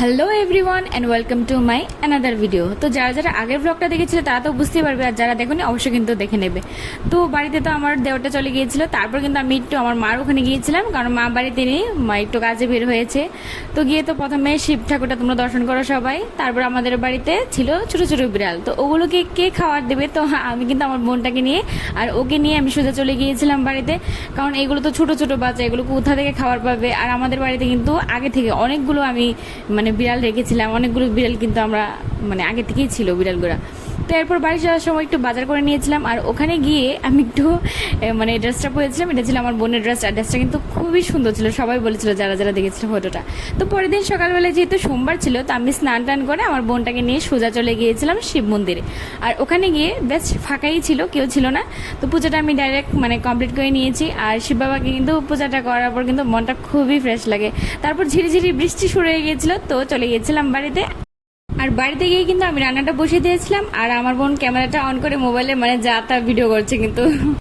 Hello everyone and welcome to my another video. তো যারা যারা আগের ব্লগটা দেখেছিল তারা তো বুঝতেই পারবে, আর যারা দেখোনি অবশ্যই কিন্তু দেখে নেবে। তো বাড়িতে তো আমার দেওরটা চলে গিয়েছিল, তারপর কিন্তু আমি একটু আমার মার ওখানে গিয়েছিলাম, কারণ মা বাড়িতে নেই, মা একটু কাজে বের হয়েছে। তো গিয়ে তো প্রথমে শিব ঠাকুরটা তোমরা দর্শন করো সবাই। তারপর আমাদের বাড়িতে ছিল ছোটো ছোটো বিড়াল, তো ওগুলোকে কে খাবার দেবে, তো আমি কিন্তু আমার বোনটাকে নিয়ে আর ওকে নিয়ে আমি সোজা চলে গিয়েছিলাম বাড়িতে, কারণ এগুলো তো ছোটো ছোটো বাচ্চা, এগুলো কোথা থেকে খাবার পাবে। আর আমাদের বাড়িতে কিন্তু আগে থেকে অনেকগুলো আমি বিড়াল রেখেছিলাম, অনেকগুলো বিড়াল কিন্তু আমরা আগে থেকেই ছিল বিড়ালগুলো। তো এরপর বাড়ি যাওয়ার সময় একটু বাজার করে নিয়েছিলাম, আর ওখানে গিয়ে আমি একটু ড্রেসটা পরেছিলাম, এটা ছিল আমার বোনের ড্রেস, আর ড্রেসটা কিন্তু খুবই সুন্দর ছিল, সবাই বলেছিল যারা যারা দেখেছিল ফটোটা। তো পরের দিন সকালবেলায় যেহেতু সোমবার ছিল, তো আমি স্নান টান করে আমার বোনটাকে নিয়ে সোজা চলে গিয়েছিলাম শিব মন্দিরে। আর ওখানে গিয়ে বেশ ফাঁকাই ছিল, কেউ ছিল না। তো পূজাটা আমি ডাইরেক্ট কমপ্লিট করে নিয়েছি, আর শিব বাবাকে কিন্তু পূজাটা করার পর কিন্তু মনটা খুবই ফ্রেশ লাগে। তারপর ঝিরিঝিরি বৃষ্টি শুরু হয়ে গিয়েছিল, তো চলে গিয়েছিলাম বাড়িতে। আর বাড়িতে গিয়ে কিন্তু আমি রান্নাটা বসিয়ে দিয়েছিলাম, আর আমার বোন ক্যামেরাটা অন করে মোবাইলে যা তা ভিডিও করছে কিন্তু